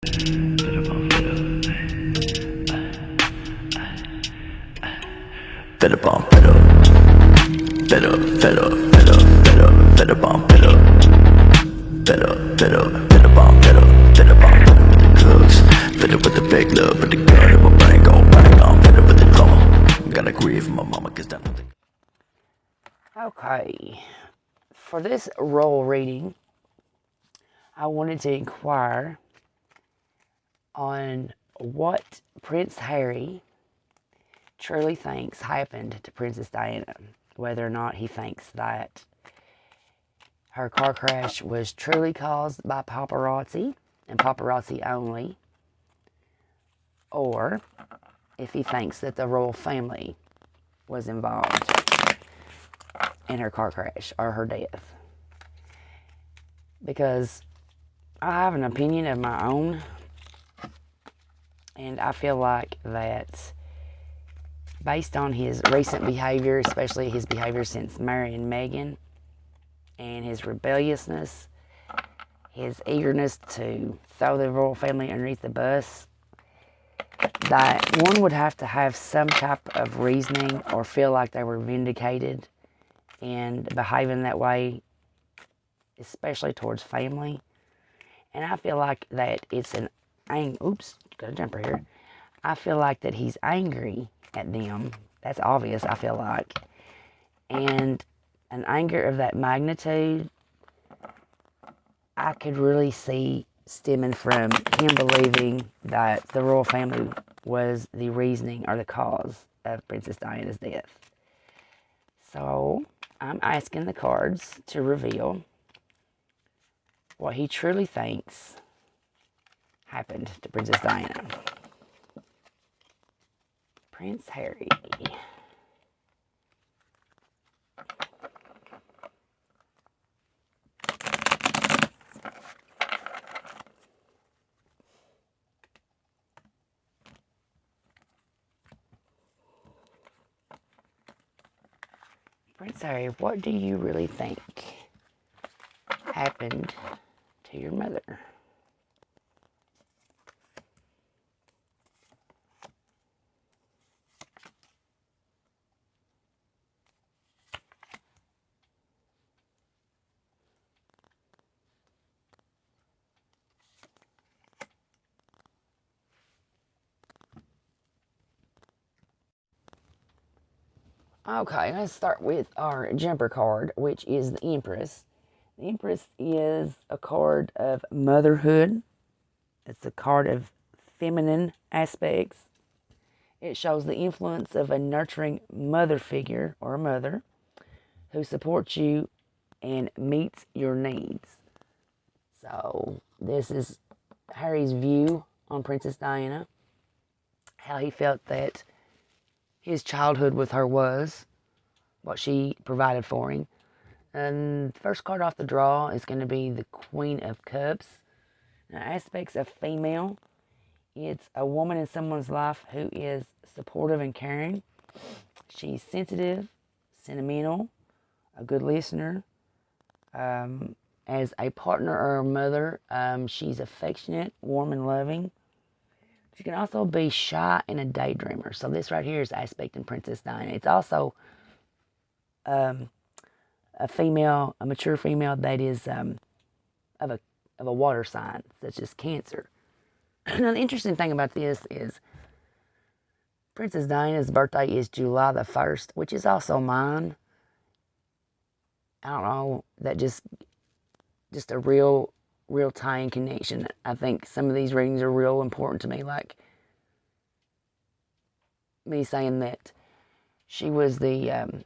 Fed up on fed up. Fed up, fed up, fed up, fed up, fed up on fed up. Fed up, fed up, fed up on fed up, fed up on fed up with the drugs. Fed up with the fake love, with the gun in my brain going bang on. Fed up with the drama. Gotta grieve for my mama, cause that nothing. Okay, for this role reading, I wanted to inquire on what Prince Harry truly thinks happened to Princess Diana. Whether or not he thinks that her car crash was truly caused by paparazzi and paparazzi only, or if he thinks that the royal family was involved in her car crash or her death. Because I have an opinion of my own, and I feel like that based on his recent behavior, especially his behavior since marrying Meghan, and his rebelliousness, his eagerness to throw the royal family underneath the bus, that one would have to have some type of reasoning or feel like they were vindicated and behaving that way, especially towards family. And I feel like that it's an oops, got a jumper here. I feel like that he's angry at them. That's obvious, I feel like. And an anger of that magnitude, I could really see stemming from him believing that the royal family was the reasoning or the cause of Princess Diana's death. So, I'm asking the cards to reveal what he truly thinks happened to Princess Diana. Prince Harry. Prince Harry, what do you really think happened to your mother? Okay, let's start with our jumper card, which is the Empress. The Empress is a card of motherhood. It's a card of feminine aspects. It shows the influence of a nurturing mother figure or a mother who supports you and meets your needs. So this is Harry's view on Princess Diana, how he felt that his childhood with her was, what she provided for him. And the first card off the draw is going to be the Queen of Cups. Now, aspects of female, it's a woman in someone's life who is supportive and caring. She's sensitive, sentimental, a good listener. As a partner or a mother, she's affectionate, warm, and loving. She can also be shy and a daydreamer. So this right here is aspecting Princess Diana. It's also a female, a mature female that is of a water sign, such as Cancer. Now, the interesting thing about this is Princess Diana's birthday is July the 1st, which is also mine. I don't know, that just a real tying connection. I think some of these readings are real important to me, like me saying that she was the,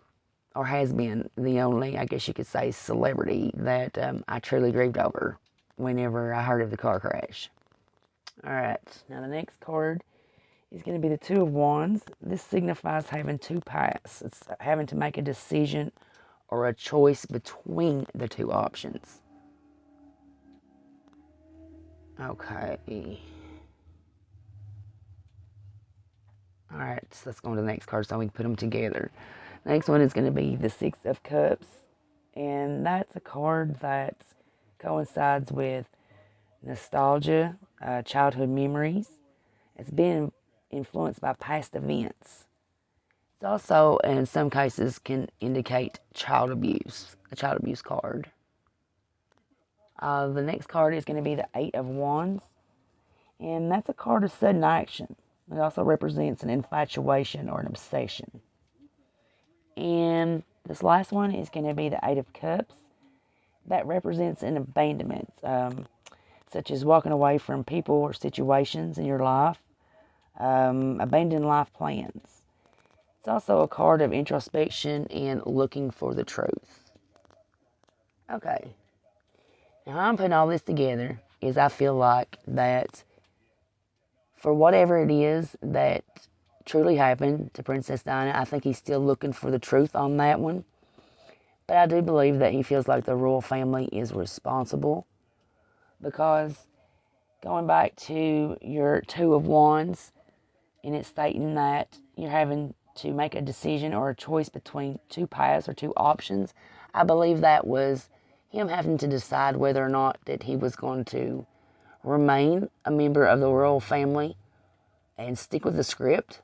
or has been the only, I guess you could say, celebrity that I truly grieved over whenever I heard of the car crash. Alright, now the next card is going to be the Two of Wands. This signifies having two paths. It's having to make a decision or a choice between the two options. Okay. Alright, so let's go on to the next card so we can put them together. Next one is going to be the Six of Cups. And that's a card that coincides with nostalgia, childhood memories. It's been influenced by past events. It also, in some cases, can indicate child abuse, a child abuse card. The next card is going to be the Eight of Wands, and that's a card of sudden action. It also represents an infatuation or an obsession. And this last one is going to be the Eight of Cups. That represents an abandonment, such as walking away from people or situations in your life, abandoned life plans. It's also a card of introspection and looking for the truth. Okay. Now, how I'm putting all this together is I feel like that for whatever it is that truly happened to Princess Diana, I think he's still looking for the truth on that one. But I do believe that he feels like the royal family is responsible, because going back to your Two of Wands, and it's stating that you're having to make a decision or a choice between two paths or two options, I believe that was him having to decide whether or not that he was going to remain a member of the royal family and stick with the script,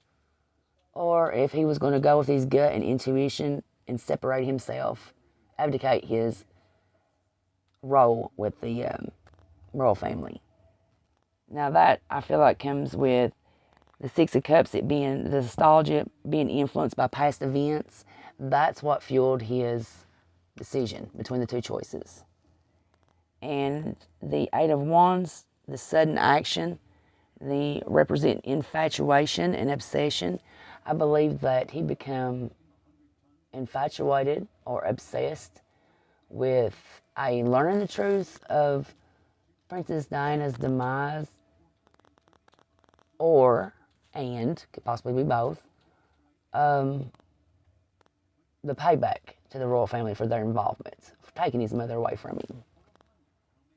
or if he was going to go with his gut and intuition and separate himself, abdicate his role with the royal family. Now that, I feel like, comes with the Six of Cups, it being the nostalgia, being influenced by past events. That's what fueled his decision between the two choices. And the Eight of Wands, the sudden action, the represent infatuation and obsession. I believe that he became infatuated or obsessed with learning the truth of Princess Diana's demise, and could possibly be both, the payback to the royal family for their involvement, for taking his mother away from him.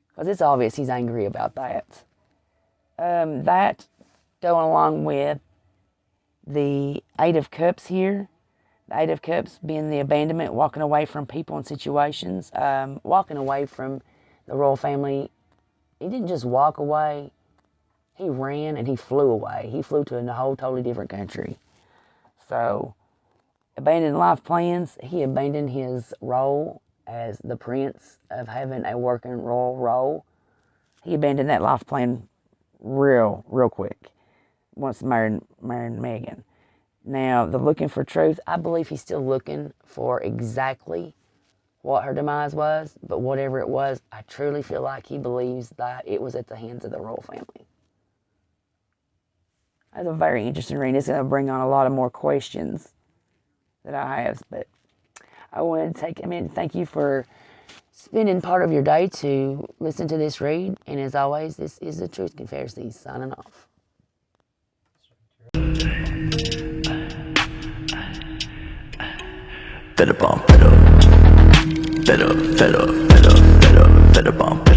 Because it's obvious he's angry about that. That, going along with the Eight of Cups here, the Eight of Cups being the abandonment, walking away from people and situations, walking away from the royal family. He didn't just walk away. He ran and he flew away. He flew to a whole totally different country. So, abandoned life plans. He abandoned his role as the prince of having a working royal role. He abandoned that life plan real quick once marrying Meghan. Now, the looking for truth, I believe he's still looking for exactly what her demise was, but whatever it was, I truly feel like he believes that it was at the hands of the royal family. That's a very interesting reading. It's going to bring on a lot of more questions that I have, but I wanted to thank you for spending part of your day to listen to this read, and as always, this is the Truth Confederacy signing off. Fed up, fed up, fed up, fed up, fed up, fed up, fed up,